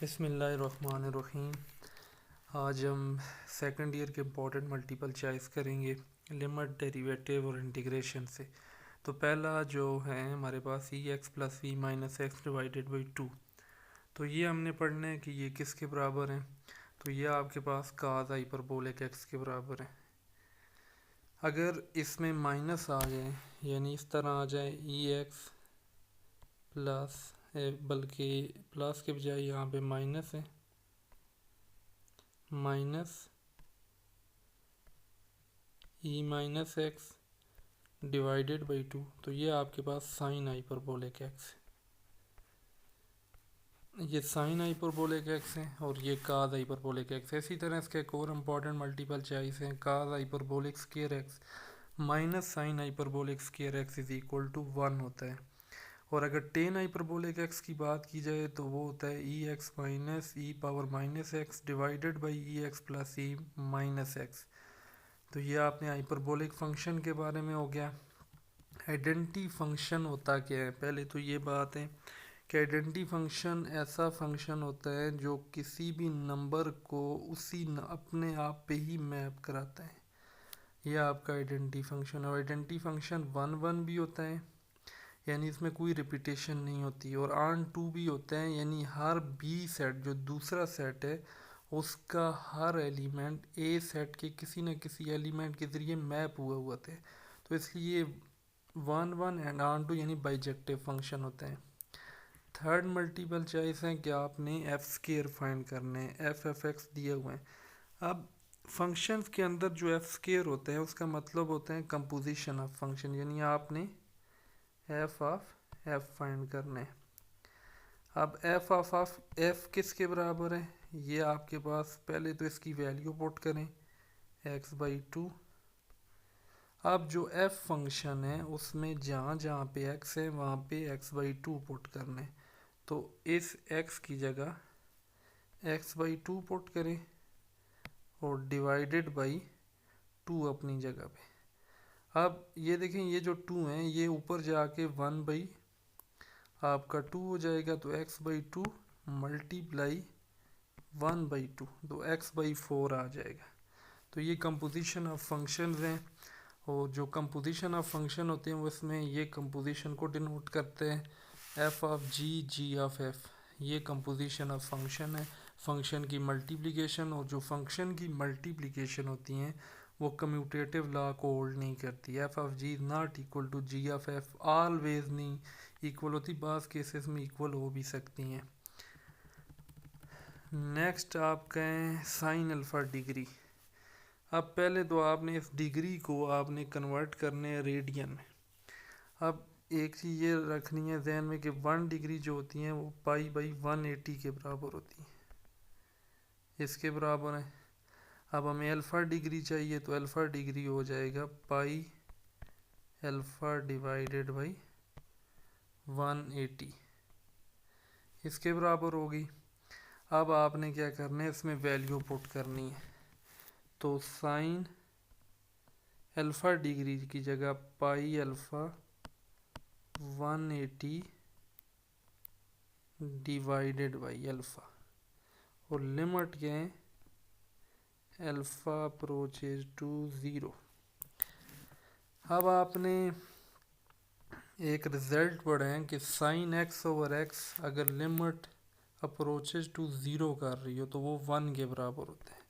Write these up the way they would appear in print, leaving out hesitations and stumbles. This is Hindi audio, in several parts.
बिस्मिल्लाहिर्रहमानिर्रहीम। आज हम सेकंड ईयर के इम्पोर्टेंट मल्टीपल चॉइस करेंगे लिमिट, डेरिवेटिव और इंटीग्रेशन से। तो पहला जो है हमारे पास e x plus V minus x divided by 2। तो ये हमने पढ़ना है कि ये किसके बराबर है। तो ये आपके पास काज हाइपरबोलिक एक्स के बराबर है। अगर इसमें माइनस आ जाए, यानी इस तरह आ जाए ई एक्स प्लस, बल्कि प्लस के बजाय यहाँ पे माइनस है, minus E minus x divided by 2। तो ये आपके पास साइन हाइपरबोलिक एक्स, ये साइन हाइपरबोलिक एक्स है और ये काज हाइपरबोलिक एक्स है। इसी तरह इसके एक और इम्पॉर्टेंट मल्टीपल चॉइस है cos hyperbolic square x minus sine hyperbolic square x is equal to 1 होता है। और अगर टेन हाइपरबोलिक एक्स की बात की जाए तो वो होता है e x minus e power minus x divided by e x plus e minus x. तो ये आपने हाइपरबोलिक फंक्शन के बारे में हो गया। आइडेंटिटी फंक्शन होता क्या है, पहले तो ये बात है कि आइडेंटिटी फंक्शन ऐसा फंक्शन होता है जो किसी भी नंबर को उसी अपने आप पे ही मैप कराता है। यह आपका आइडेंटिटी फंक्शन। और आइडेंटिटी फंक्शन 1 भी होता है, यानी इसमें कोई रिपीटेशन नहीं होती, और आन 2 भी होता है, यानी हर बी सेट जो दूसरा सेट है उसका हर एलिमेंट ए सेट के किसी न किसी एलिमेंट के ज़रिए मैप हुआ थे। तो इसलिए 1 एंड आन 2 यानी बाइजेक्टिव फंक्शन होते हैं। थर्ड मल्टीपल चॉइस है कि आपने एफ स्केयर फाइंड करने हैं, एफ एक्स दिए हुए हैं। अब फंक्शंस के अंदर जो एफ स्केयर होते हैं उसका मतलब होता है कंपोजिशन ऑफ फंक्शन, यानी आपने एफ ऑफ एफ फाइंड करने हैं। अब एफ ऑफ एफ किसके बराबर है, ये आपके पास पहले तो इसकी वैल्यू पुट करें x/2। अब जो एफ फंक्शन है उसमें जहाँ जहाँ पे x है वहाँ पे x/2 पुट करने। तो इस x की जगह x/2 पुट करें और डिवाइडेड बाई 2 अपनी जगह पे। अब ये देखें, ये जो 2 है ये ऊपर जाके 1 बाई आपका 2 हो जाएगा, तो x/2 मल्टीप्लाई 1/2, तो x/4 आ जाएगा। तो ये कंपोजिशन ऑफ फंक्शंस हैं, और जो कंपोजिशन ऑफ फंक्शन होते हैं वो इसमें ये कंपोजिशन को डिनोट करते हैं f of g, g of f. ये कंपोजिशन ऑफ फंक्शन है, फंक्शन की मल्टीप्लिकेशन। और जो फंक्शन की मल्टीप्लिकेशन होती हैं वो कम्यूटेटिव लॉ को होल्ड नहीं करती। F of g is not equal to g of f, always नहीं इक्वल होती, बाज़ केसेस में इक्वल हो भी सकती हैं। नेक्स्ट आप कहें साइन अल्फ़ा डिग्री। अब पहले तो आपने इस डिग्री को आपने कन्वर्ट करने हैं रेडियन में। अब एक चीज़ ये रखनी है जहन में कि 1 डिग्री जो होती हैं वो π/180 के बराबर होती है, इसके बराबर है। अब हमें अल्फ़ा डिग्री चाहिए तो अल्फ़ा डिग्री हो जाएगा पाई अल्फ़ा डिवाइडेड बाई 180, इसके बराबर होगी। अब आपने क्या करना है, इसमें वैल्यू पुट करनी है। तो साइन अल्फ़ा डिग्री की जगह पाई अल्फ़ा 180 डिवाइडेड बाई अल्फ़ा, और लिमिट क्या है, अल्फ़ा अप्रोचेज टू 0। अब आपने एक रिजल्ट पढ़ा है कि साइन एक्स ओवर एक्स अगर लिमिट अप्रोचेज टू 0 कर रही हो तो वो 1 के बराबर होता है।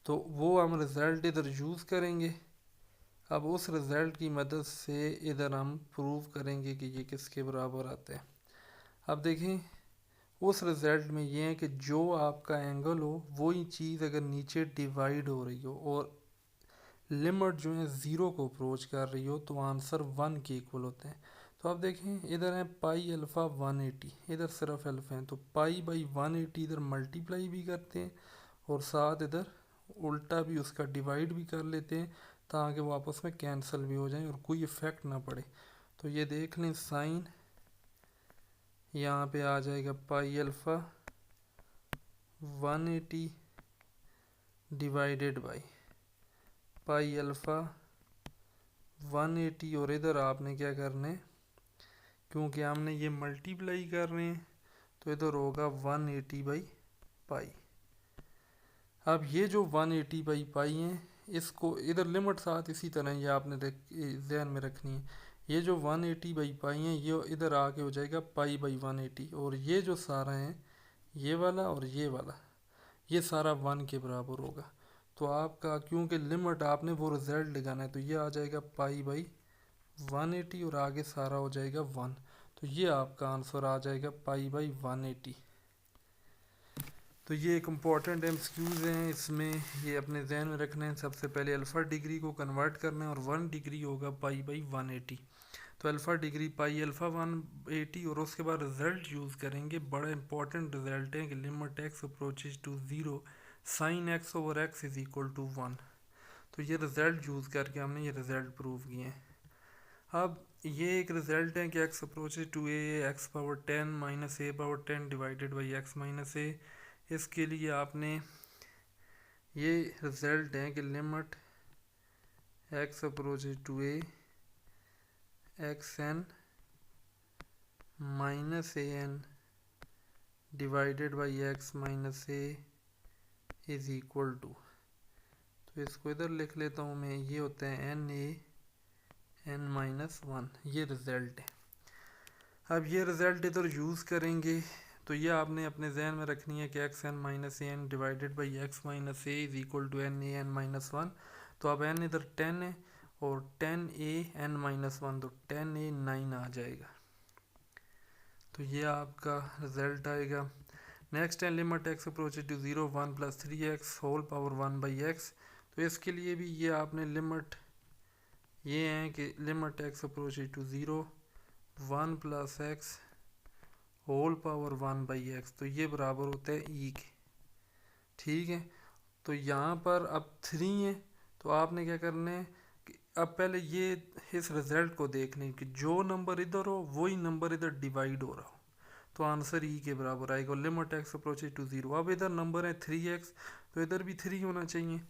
तो वो हम रिज़ल्ट इधर यूज़ करेंगे। अब उस रिज़ल्ट की मदद से इधर हम प्रूव करेंगे कि ये किसके बराबर आते हैं। अब देखें, उस रिज़ल्ट में ये है कि जो आपका एंगल हो वही चीज़ अगर नीचे डिवाइड हो रही हो और लिमिट जो है 0 को अप्रोच कर रही हो तो आंसर 1 के इक्वल होते हैं। तो आप देखें, इधर है पाई अल्फ़ा 180, इधर सिर्फ अल्फ़ा है, तो π/180 इधर मल्टीप्लाई भी करते हैं और साथ इधर उल्टा भी उसका डिवाइड भी कर लेते हैं ताकि वो आपस में कैंसिल भी हो जाए और कोई इफ़ेक्ट ना पड़े। तो ये देख लें, साइन यहाँ पे आ जाएगा pi alpha 180 divided by pi alpha 180, और इधर आपने क्या करना है, क्योंकि हमने ये मल्टीप्लाई कर रहे हैं तो इधर होगा 180/पाई। अब ये जो 180/पाई है इसको इधर लिमिट साथ इसी तरह ये आपने ध्यान में रखनी है। ये जो 180/पाई है ये इधर आके हो जाएगा पाई/180, और ये जो सारा है ये वाला और ये वाला ये सारा 1 के बराबर होगा। तो आपका क्योंकि लिमिट आपने वो रिजल्ट लगाना है तो ये आ जाएगा पाई/180 और आगे सारा हो जाएगा 1। तो ये आपका आंसर आ जाएगा पाई/180। तो ये एक इम्पॉर्टेंट एमसीक्यूज हैं, इसमें ये अपने जहन में रखना है। सबसे पहले अल्फ़ा डिग्री को कन्वर्ट करना है और 1 डिग्री होगा पाई/180। तो अल्फ़ा डिग्री पाई अल्फ़ा 180 और उसके बाद रिजल्ट यूज़ करेंगे। बड़ा इंपॉर्टेंट रिजल्ट है कि limit x approaches to 0 sine x over x is equal to 1। तो ये रिजल्ट यूज़ करके हमने ये रिजल्ट प्रूव किए हैं। अब ये एक रिजल्ट है कि x approaches to a x power 10 minus a power 10 divided by x minus a. इसके लिए आपने ये रिजल्ट है कि limit x approaches to a x n minus a n divided by x minus a is equal to, तो इसको इधर लिख लेता हूँ मैं, ये होता है एन ए एन माइनस 1। ये रिज़ल्ट है। अब ये रिज़ल्ट इधर यूज़ करेंगे तो ये आपने अपने जहन में रखनी है कि x n minus a n divided by x minus a is equal to n a n minus 1। तो अब एन इधर 10 है और 10 ए एन माइनस 1, तो 10 ए 9 आ जाएगा। तो ये आपका रिज़ल्ट आएगा। नेक्स्ट है limit x approaches to 0 1 plus 3x whole power 1/x। तो इसके लिए भी ये आपने लिमिट ये है कि limit x approaches to 0 1 plus x whole power 1/x, तो ये बराबर होता है ई के। ठीक है, तो यहाँ पर अब 3 है तो आपने क्या करना है कि अब पहले ये इस रिज़ल्ट को देख लें कि जो नंबर इधर हो वही नंबर इधर डिवाइड हो रहा हो, तो आंसर ई के बराबर आएगा। लिमिट एक्स अप्रोचेज टू 0, अब इधर नंबर है 3x तो इधर भी 3 होना चाहिए,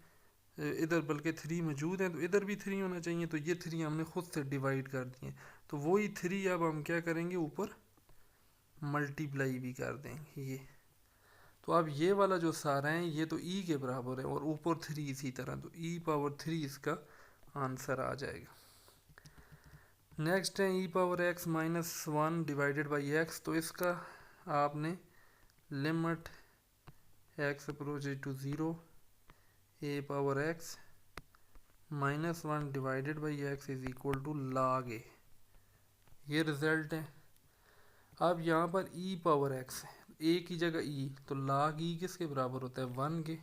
इधर बल्कि 3 मौजूद है तो इधर भी 3 होना चाहिए। तो ये 3 हमने खुद से डिवाइड कर दिए, तो वही 3 अब हम क्या करेंगे ऊपर मल्टीप्लाई भी कर देंगे ये। तो अब ये वाला जो सारा है ये तो ई के बराबर है और ऊपर 3 इसी तरह, तो ई पावर 3 इसका आंसर आ जाएगा। नेक्स्ट है e power x minus 1 divided by x. तो इसका आपने limit x approaches to 0 a power x minus 1 divided by x is equal to log A, ये रिजल्ट है। अब यहाँ पर ई पावर एक्स है, ए की जगह ई, तो log ई किसके बराबर होता है 1 के,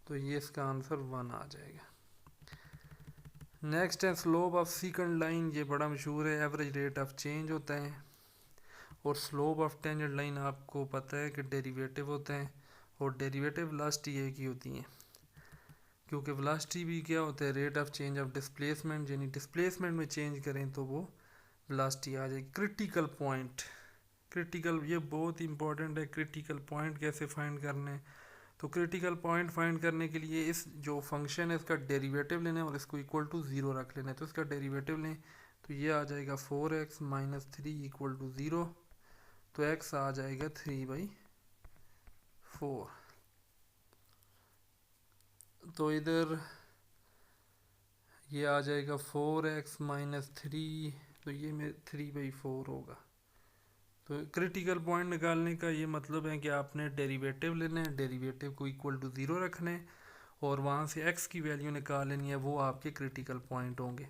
तो ये इसका आंसर 1 आ जाएगा। नेक्स्ट है स्लोप ऑफ सेकंड लाइन, ये बड़ा मशहूर है, एवरेज रेट ऑफ चेंज होता है। और स्लोप ऑफ टेंजेंट लाइन आपको पता है कि डेरिवेटिव होता है, और डेरिवेटिव वेलोसिटी एक ही होती है, क्योंकि वेलोसिटी भी क्या होता है rate of change of displacement, यानी डिस्प्लेसमेंट में चेंज करें तो वो वेलोसिटी आ जाएगी। क्रिटिकल पॉइंट, क्रिटिकल ये बहुत इंपॉर्टेंट है, क्रिटिकल पॉइंट कैसे फाइंड करने हैं। तो क्रिटिकल पॉइंट फाइंड करने के लिए इस जो फंक्शन है इसका डेरिवेटिव लेना है और इसको इक्वल टू 0 रख लेना है। तो इसका डेरिवेटिव लें तो ये आ जाएगा 4x माइनस 3 इक्वल टू 0, तो x आ जाएगा 3/4। तो इधर ये आ जाएगा 4x माइनस 3, तो ये में 3/4 होगा। तो क्रिटिकल पॉइंट निकालने का ये मतलब है कि आपने डेरिवेटिव लेना है, डेरिवेटिव को इक्वल टू 0 रखना है और वहाँ से x की वैल्यू निकाल लेनी है, वो आपके क्रिटिकल पॉइंट होंगे।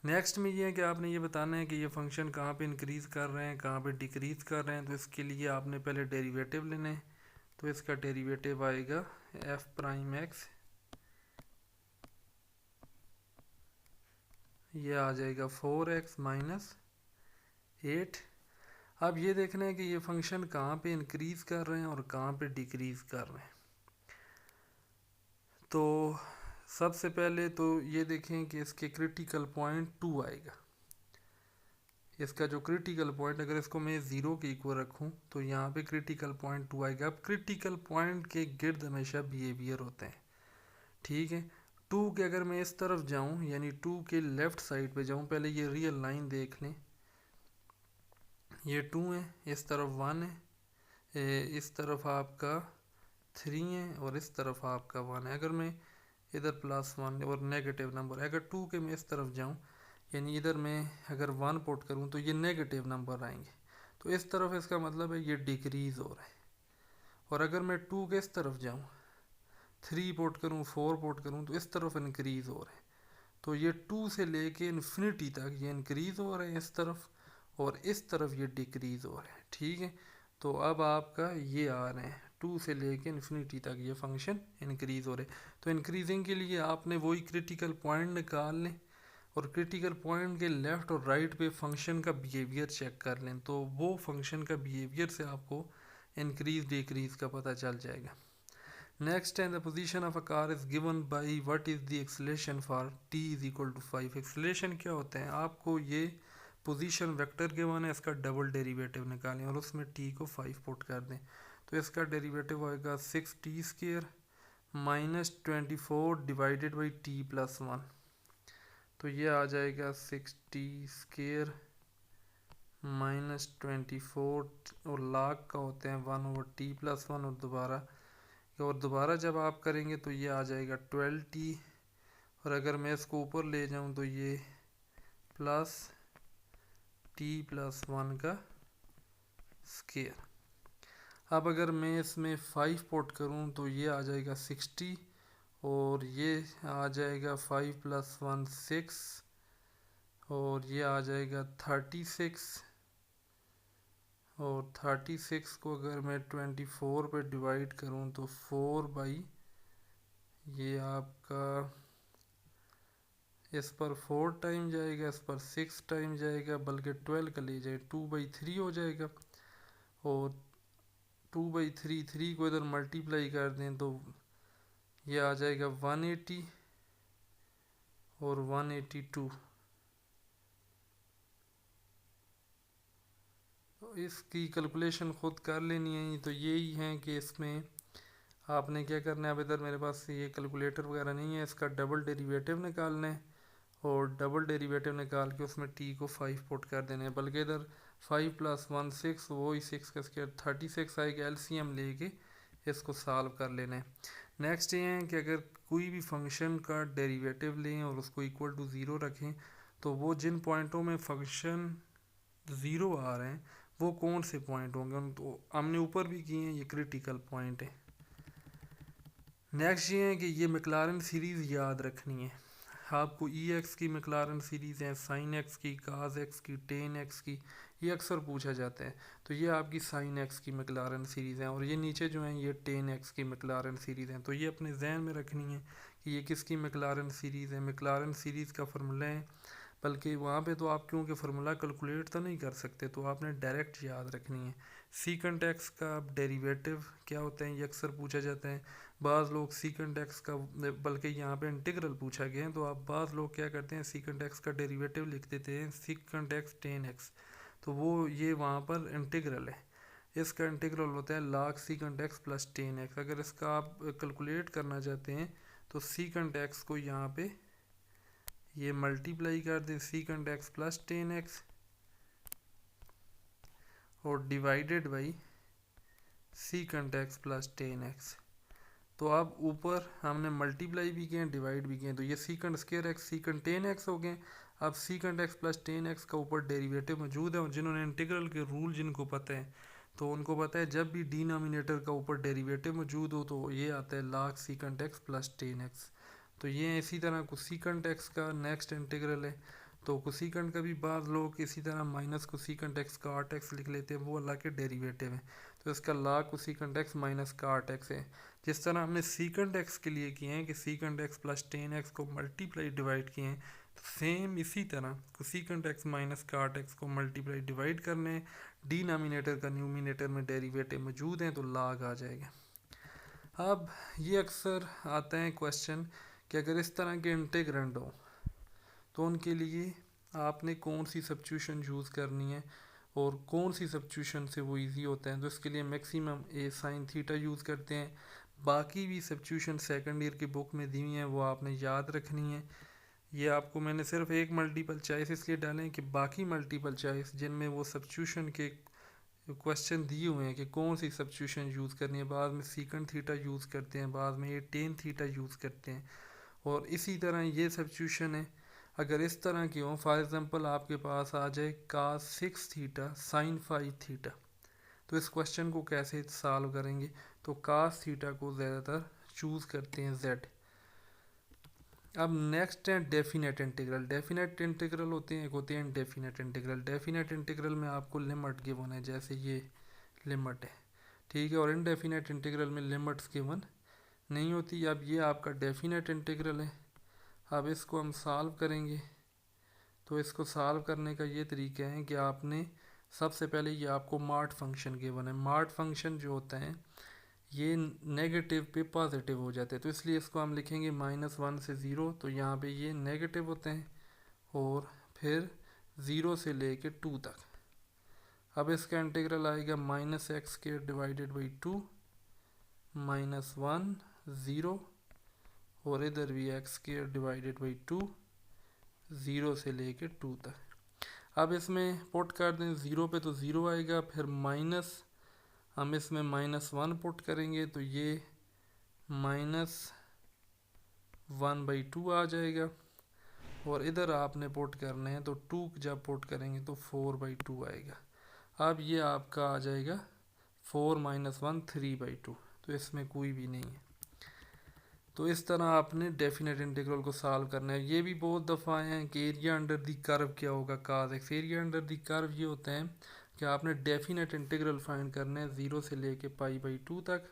नेक्स्ट में ये है कि आपने ये बताना है कि ये फंक्शन कहाँ पे इंक्रीज़ कर रहे हैं कहाँ पे डिक्रीज़ कर रहे हैं। तो इसके लिए आपने पहले डेरिवेटिव लेना है, तो इसका डेरिवेटिव आएगा f प्राइम x, ये आ जाएगा 4x माइनस 8। अब ये देखना है कि ये फंक्शन कहाँ पे इंक्रीज़ कर रहे हैं और कहाँ पे डिक्रीज़ कर रहे हैं। तो सबसे पहले तो ये देखें कि इसके क्रिटिकल पॉइंट 2 आएगा। इसका जो क्रिटिकल पॉइंट अगर इसको मैं 0 के इक्वल रखूं तो यहाँ पे क्रिटिकल पॉइंट 2 आएगा। अब क्रिटिकल पॉइंट के गिर्द हमेशा बिहेवियर होते हैं, ठीक है। 2 के अगर मैं इस तरफ जाऊं यानी 2 के लेफ़्ट साइड पे जाऊं, पहले ये रियल लाइन देख लें, ये 2 है, इस तरफ 1 है, इस तरफ आपका 3 है और इस तरफ आपका 1 है। अगर मैं इधर +1 और नेगेटिव नंबर, अगर 2 के मैं इस तरफ जाऊं, यानी इधर मैं अगर 1 पुट करूं तो ये नेगेटिव नंबर आएंगे, तो इस तरफ इसका मतलब है ये डिक्रीज़ हो रहा है। और अगर मैं 2 के इस तरफ जाऊं, 3 पुट करूं, 4 पुट करूं, तो इस तरफ इंक्रीज़ हो रहा है। तो ये 2 से लेके इन्फिनिटी तक ये इंक्रीज़ हो रहे हैं इस तरफ, और इस तरफ ये डिक्रीज़ हो रहे हैं। ठीक है, तो अब आपका ये आ रहे हैं 2 से लेके इन्फिनिटी तक ये फंक्शन इंक्रीज़ हो रहे हैं। तो इंक्रीजिंग के लिए आपने वही क्रिटिकल पॉइंट निकाल लें और क्रिटिकल पॉइंट के लेफ़्ट और राइट पे फंक्शन का बिहेवियर चेक कर लें, तो वो फंक्शन का बिहेवियर से आपको इंक्रीज डिक्रीज का पता चल जाएगा। नेक्स्ट है, the position of a car is given by what is the acceleration for t is equal to 5। Acceleration क्या होते हैं, आपको ये पोजीशन वेक्टर गिवन है, इसका डबल डेरिवेटिव निकालें और उसमें t को 5 पुट कर दें। तो इसका डेरिवेटिव आएगा 6t² -24 डिवाइडेड बाई t+1। तो ये आ जाएगा 6t² -24 और लाख का होते हैं 1/t+1, और दोबारा जब आप करेंगे तो ये आ जाएगा 12t, और अगर मैं इसको ऊपर ले जाऊं तो ये प्लस t+1 का स्क्वायर। अब अगर मैं इसमें 5 पुट करूं तो ये आ जाएगा 60, और ये आ जाएगा 5 + 1 6, और ये आ जाएगा 36, और 36 को अगर मैं 24 पे डिवाइड करूं तो 4 बाई, ये आपका इस पर 4 टाइम जाएगा, इस पर 6 टाइम जाएगा, बल्कि 12 का ले जाए 2/3 हो जाएगा, और 2/3 3 को इधर मल्टीप्लाई कर दें तो ये आ जाएगा 180 और 182। तो इसकी कैलकुलेशन ख़ुद कर लेनी है। तो यही है कि इसमें आपने क्या करना है, अब इधर मेरे पास ये कैलकुलेटर वगैरह नहीं है, इसका डबल डेरिवेटिव निकालना है और डबल डेरिवेटिव निकाल के उसमें t को 5 पुट कर देना है, बल्कि इधर 5 + 1 6, वही 6 का स्क्वायर 36 आएगा, एलसीएम लेके इसको सॉल्व कर लेना है। नेक्स्ट ये है कि अगर कोई भी फंक्शन का डेरिवेटिव लें और उसको इक्वल टू 0 रखें, तो वो जिन पॉइंटों में फंक्शन 0 आ रहे हैं वो कौन से पॉइंट होंगे, तो हमने ऊपर भी किए हैं, ये क्रिटिकल पॉइंट है। नेक्स्ट ये है कि ये मैक्लॉरिन सीरीज़ याद रखनी है आपको। EX की मैक्लॉरिन सीरीज़ है, sin x की, cos x की, tan x की, ये अक्सर पूछा जाता है। तो ये आपकी sin x की मैक्लॉरिन सीरीज़ है, और ये नीचे जो है ये tan x की मैक्लॉरिन सीरीज़ हैं। तो ये अपने जहन में रखनी है कि ये किसकी मैक्लॉरिन सीरीज़ है। मैक्लॉरिन सीरीज़ का फार्मूला है, बल्कि वहाँ पे तो आप क्योंकि फार्मूला कैलकुलेट तो नहीं कर सकते, तो आपने डायरेक्ट याद रखनी है। सीकेंट एक्स का डेरिवेटिव क्या होता है, ये अक्सर पूछा जाता है। बाज़ लोग सीकेंट एक्स का, बल्कि यहाँ पे इंटीग्रल पूछा गया है, तो आप बाज़ लोग क्या करते हैं, सीकेंट एक्स का डेरिवेटिव लिख देते हैं सीकेंट एक्स tan x, तो वो ये वहाँ पर इंटीग्रल है। इसका इंटीग्रल होता है log secant x plus tan x। अगर इसका आप कैलकुलेट करना चाहते हैं तो सीकेंट एक्स को यहाँ पे ये मल्टीप्लाई कर दें secant x plus tan x और divided by secant x plus tan x। तो अब ऊपर हमने मल्टीप्लाई भी किए, डिवाइड भी किए, तो ये secant square x secant tan x हो गए। अब secant x plus tan x का ऊपर डेरिवेटिव मौजूद है, और जिन्होंने इंटीग्रल के रूल जिनको पता है तो उनको पता है जब भी डिनोमिनेटर का ऊपर डेरिवेटिव मौजूद हो तो ये आता है log secant x plus tan x। तो ये इसी तरह कोसीकेंट एक्स का नेक्स्ट इंटीग्रल है। तो कोसीकेंट का भी बाद लोग इसी तरह माइनस कोसीकेंट एक्स काट एक्स लिख लेते हैं, वो अल्लाह के डेरिवेटिव है। तो इसका log कोसीकेंट एक्स माइनस काट एक्स है। जिस तरह हमने सीकेंट एक्स के लिए किए हैं कि secant x plus tan x को मल्टीप्लाई डिवाइड किए हैं, तो सेम इसी तरह कोसीकेंट एक्स माइनस काट एक्स को मल्टीप्लाई डिवाइड करने हैं। डिनोमिनेटर का न्यूमिनेटर में डेरिवेटिव मौजूद हैं तो log आ जाएगा। अब ये अक्सर आता है क्वेश्चन कि अगर इस तरह के इंटीग्रेंड हो तो उनके लिए आपने कौन सी सब्स्टिट्यूशन यूज़ करनी है और कौन सी सब्स्टिट्यूशन से वो इजी होता है। तो इसके लिए maximum a sin theta use करते हैं। बाकी भी सब्स्टिट्यूशन सेकंड ईयर की बुक में दी हुई हैं, वो आपने याद रखनी है। ये आपको मैंने सिर्फ एक मल्टीपल चॉइस इसलिए डाले हैं कि बाकी मल्टीपल चॉइस जिनमें वो सब्स्टिट्यूशन के क्वेश्चन दिए हुए हैं कि कौन सी सब्स्टिट्यूशन यूज़ करनी है, बाद में सीकेंट थीटा यूज़ करते हैं, बाद में ये टेन थीटा यूज़ करते हैं, और इसी तरह ये सब्स्टिट्यूशन है अगर इस तरह की हो, फॉर एग्जांपल आपके पास आ जाए cos 6 थीटा sin 5 थीटा, तो इस क्वेश्चन को कैसे सॉल्व करेंगे? तो cos थीटा को ज़्यादातर चूज़ करते हैं z। अब नेक्स्ट है डेफिनेट इंटीग्रल। डेफिनेट इंटीग्रल होते हैं, एक होते हैं इंडेफिनेट इंटीग्रल। डेफिनेट इंटीग्रल में आपको लिमिट गिवन है, जैसे ये लिमिट है, ठीक है, और इनडेफिनेट इंटीग्रल में लिमिट्स गिवन नहीं होती। अब ये आपका डेफिनेट इंटीग्रल है, अब इसको हम सॉल्व करेंगे। तो इसको सॉल्व करने का ये तरीका है कि आपने सबसे पहले ये आपको मार्ट फंक्शन गिवन है। मार्ट फंक्शन जो होता है ये नेगेटिव पे पॉजिटिव हो जाते हैं, तो इसलिए इसको हम लिखेंगे -1 से 0, तो यहाँ पे ये नेगेटिव होते हैं, और फिर 0 से लेके 2 तक। अब इसका इंटीग्रल आएगा -x² डिवाइडेड बाई 2 -1 0, और इधर भी x² डिवाइडेड बाई 2 0 से लेके 2 तक। अब इसमें पुट कर दें 0 पे तो 0 आएगा, फिर माइनस हम इसमें -1 पुट करेंगे तो ये -1/2 आ जाएगा, और इधर आपने पुट करना है तो 2 जब पुट करेंगे तो 4/2 आएगा। अब ये आपका आ जाएगा 4 - 1 3/2, तो इसमें कोई भी नहीं है। तो इस तरह आपने डेफिनेट इंटीग्रल को सॉल्व करना है। ये भी बहुत दफ़ा आए हैं कि एरिया अंडर दी कर्व क्या होगा, cos x। Area under the curve ये होता है कि आपने डेफिनेट इंटीग्रल फाइंड करना है 0 से लेके π/2 तक,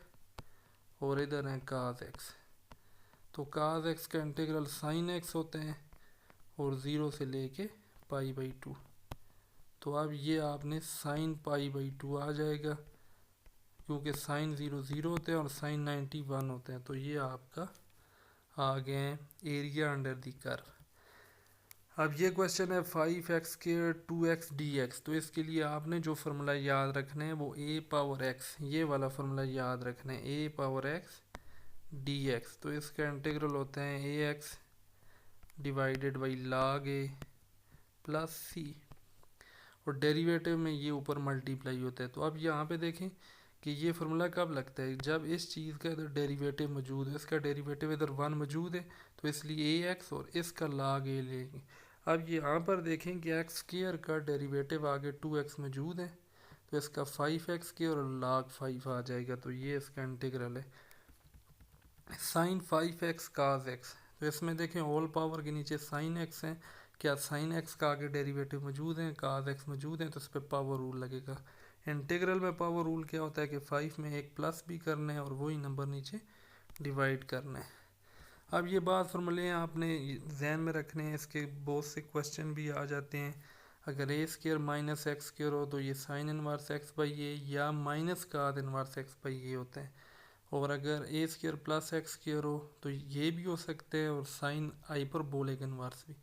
और इधर है cos x। तो cos x का इंटीग्रल sin x होते हैं, और 0 से लेके π/2। तो अब ये आपने sin π/2 आ जाएगा, क्योंकि sin 0 0 होते हैं और sin 90 1 होते हैं। तो ये आपका आ गए हैं एरिया अंडर दी कर्व। अब ये क्वेश्चन है 5x² 2x dx, तो इसके लिए आपने जो फार्मूला याद रखना है वो a⁻x, ये वाला फार्मूला याद रखना है, a⁻x dx। तो इसका इंटीग्रल होता है ax divided by log a plus c, और डेरिवेटिव में ये ऊपर मल्टीप्लाई होता है। तो अब यहाँ पे देखें कि ये फार्मूला कब लगता है, जब इस चीज़ का इधर डेरिवेटिव मौजूद है, इसका डेरिवेटिव इधर 1 मौजूद है, तो इसलिए ax और इसका log a लेंगे। अब ये यहाँ पर देखें कि x² का डेरिवेटिव आगे 2x मौजूद है, तो इसका 5x² और log 5 आ जाएगा। तो ये इसका इंटीग्रल है sin 5x cos x। तो इसमें देखें होल पावर के नीचे sin x है, क्या sin x का आगे डेरिवेटिव मौजूद है, cos x मौजूद है, तो इस पर पावर रूल लगेगा। इंटीग्रल में पावर रूल क्या होता है कि 5 में एक प्लस भी करना है और वही नंबर नीचे डिवाइड करना है। अब ये बात फार्मूले आपने जहन में रखने हैं, इसके बहुत से क्वेश्चन भी आ जाते हैं। अगर a² - x² हो तो ये sin inverse x by a या minus cos inverse x by a होता है, और अगर a² प्लस x² हो तो ये भी हो सकते हैं, और साइन हाइपरबोलिक इनवर्स भी।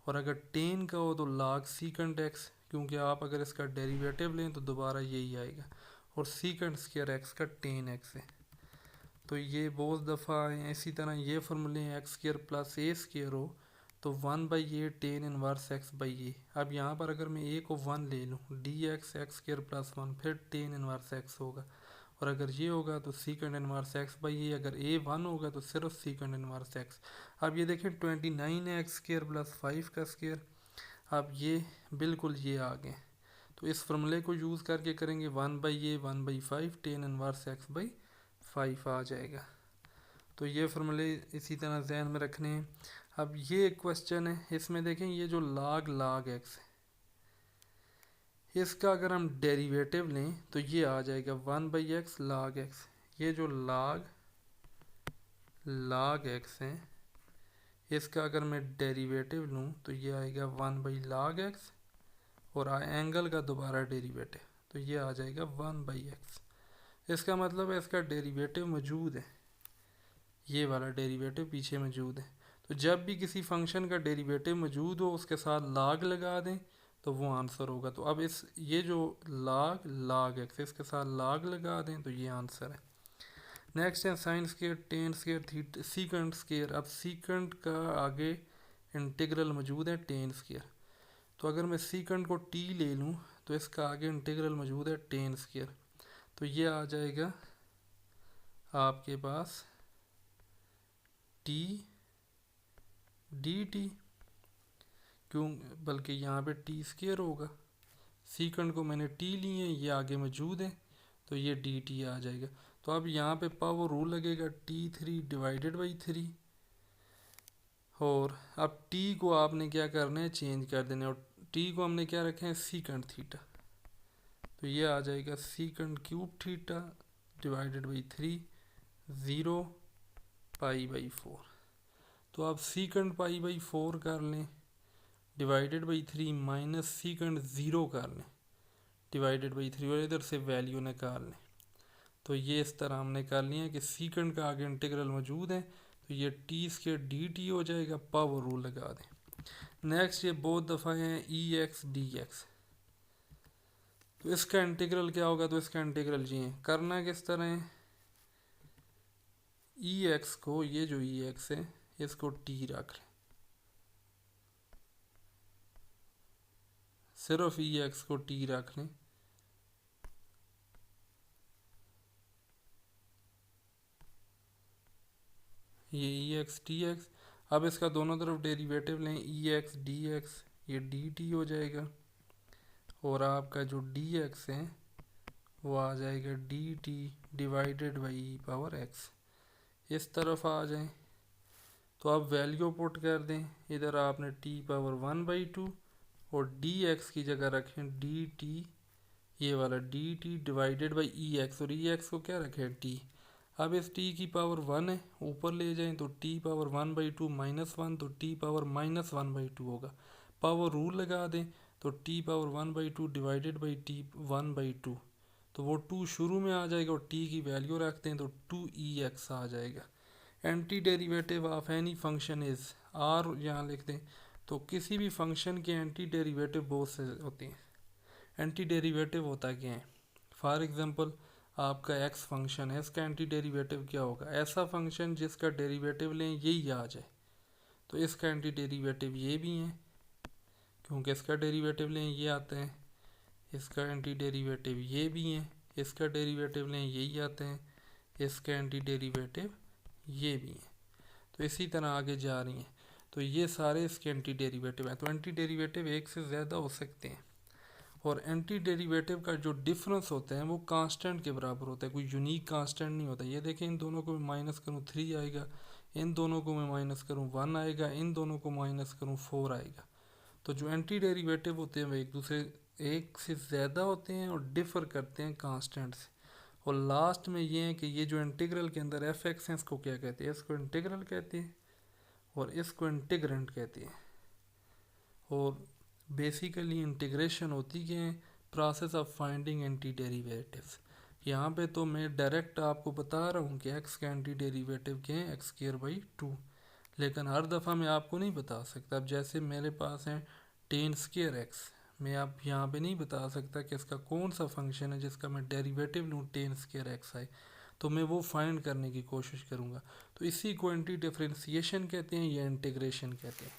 और अगर टेन का हो तो log सीकेंट x, क्योंकि आप अगर इसका डेरिवेटिव लें तो दोबारा यही आएगा, और सीकेंट स्क्वायर x का टेन x है। तो ये बहुत दफ़ा आए हैं। इसी तरह ये फार्मूले x² प्लस a² हो तो 1/a tan inverse x by a. अब यहाँ पर अगर मैं a को 1 ले लूँ, dx x² प्लस 1 फिर टेन इनवर्स x होगा, और अगर ये होगा तो सीकेंड इनवर्स x बाई ए। अगर a 1 होगा तो सिर्फ सीकेंड इनवर्स x। अब ये देखें 29 है x² प्लस 5 का स्क्वायर। अब ये बिल्कुल ये आ गए, तो इस फार्मूले को यूज़ करके करेंगे 1/a 1/5 ten inverse x by 5 आ जाएगा। तो ये फार्मूले इसी तरह जहन में रखने हैं। अब ये एक क्वेश्चन है, इसमें देखें ये जो log x है, इसका अगर हम डेरिवेटिव लें तो ये आ जाएगा 1/x log x। ये जो log x है, इसका अगर मैं डेरिवेटिव लूँ तो ये आएगा 1/log x, और एंगल का दोबारा डेरिवेटिव तो ये आ जाएगा 1/x। इसका मतलब है इसका डेरिवेटिव मौजूद है, ये वाला डेरिवेटिव पीछे मौजूद है। तो जब भी किसी फंक्शन का डेरिवेटिव मौजूद हो उसके साथ log लगा दें तो वो आंसर होगा। तो अब ये जो log x इसके साथ log लगा दें तो ये आंसर है। नेक्स्ट है sin² tan² theta secant square. अब सीकेंट का आगे इंटीग्रल मौजूद है टेन स्क्वायर। तो अगर मैं सीकंड को टी ले लूँ तो इसका आगे इंटीग्रल मौजूद है टेन स्क्वायर। तो ये आ जाएगा आपके पास टी डी टी, क्यों, बल्कि यहाँ पे टी स्क्वायर होगा। सीकंड को मैंने टी लिए, ये आगे मौजूद है, तो ये डी टी आ जाएगा। तो अब यहाँ पे पावर रूल लगेगा T3/3, और अब t को आपने क्या करना है, चेंज कर देना है, और t को हमने क्या रखे हैं, सीकंड थीटा। तो ये आ जाएगा सीकंड क्यूब थीटा /3 0 π/4। तो आप सीकंड π/4 कर लें /3 माइनस सीकंड 0 कर लें /3, और इधर से वैल्यू निकाल लें। तो ये इस तरह हमने कर लिया है कि सीकंड का आगे इंटीग्रल मौजूद है, तो ये टी स्क्वायर डी टी हो जाएगा, पावर रूल लगा दें। नेक्स्ट ये बहुत दफ़ा है EX DX। तो इसका इंटीग्रल क्या होगा, तो इसका इंटीग्रल ये करना किस तरह है, EX को, ये जो EX है इसको टी रख लें, सिर्फ EX को टी रख लें। ये EX DX, अब इसका दोनों तरफ डेरिवेटिव लें, EX DX, ये DT हो जाएगा, और आपका जो DX है वो आ जाएगा DT /e⁻x। इस तरफ आ जाएं तो आप वैल्यू पुट कर दें, इधर आपने t⁻1/2 और dx की जगह रखें dt, ये वाला dt /EX, और EX को क्या रखें t। अब इस t की पावर 1 है, ऊपर ले जाएं तो t⁻1/2 -1, तो t⁻−1/2 होगा। पावर रूल लगा दें तो t⁻1/2 /t1/2, तो वो 2 शुरू में आ जाएगा, और t की वैल्यू रखते हैं तो 2EX आ जाएगा। Anti derivative of any function is r यहाँ लिख दें, तो किसी भी फंक्शन के एंटी डेरिवेटिव बहुत से होते हैं। एंटी डेरिवेटिव होता क्या है, फॉर एग्जांपल आपका x फंक्शन है, इसका एंटी डेरिवेटिव क्या होगा, ऐसा फंक्शन जिसका डेरिवेटिव लें यही आ जाए, तो इसका एंटी डेरिवेटिव ये भी है, क्योंकि इसका डेरिवेटिव लें ये आता है, इसका एंटी डेरिवेटिव ये भी है, इसका डेरिवेटिव लें यही आते हैं, इसका एंटी डेरिवेटिव ये भी है। तो इसी तरह आगे जा रही हैं, तो ये सारे इसके एंटी डेरिवेटिव हैं। तो एंटी डेरिवेटिव एक से ज़्यादा हो सकते हैं, और एंटी डेरिवेटिव का जो डिफरेंस होता है वो कांस्टेंट के बराबर होता है, कोई यूनिक कांस्टेंट नहीं होता। ये देखें, इन दोनों को मैं माइनस करूँ 3 आएगा, इन दोनों को मैं माइनस करूँ 1 आएगा, इन दोनों को माइनस करूँ 4 आएगा। तो जो एंटी डेरिवेटिव होते हैं वो एक दूसरे एक से ज़्यादा होते हैं और डिफ़र करते हैं कांस्टेंट से। और लास्ट में ये है कि ये जो इंटीग्रल के अंदर एफ एक्स है, इसको क्या कहते हैं, इसको इंटीग्रल कहते हैं और इसको इंटीग्रेंट कहते हैं। और बेसिकली इंटीग्रेशन होती क्या है, process of finding anti derivatives. यहाँ पे तो मैं डायरेक्ट आपको बता रहा हूँ कि एक्स का एंटी डेरिवेटिव क्या है, x²/2, लेकिन हर दफ़ा मैं आपको नहीं बता सकता। अब जैसे मेरे पास है tan²x, मैं आप यहाँ पे नहीं बता सकता कि इसका कौन सा फंक्शन है जिसका मैं डेरिवेटिव लूँ tan²x आए, तो मैं वो फाइंड करने की कोशिश करूँगा। तो इसी को एंटी डिफरेंशिएशन कहते हैं या इंटीग्रेशन कहते हैं।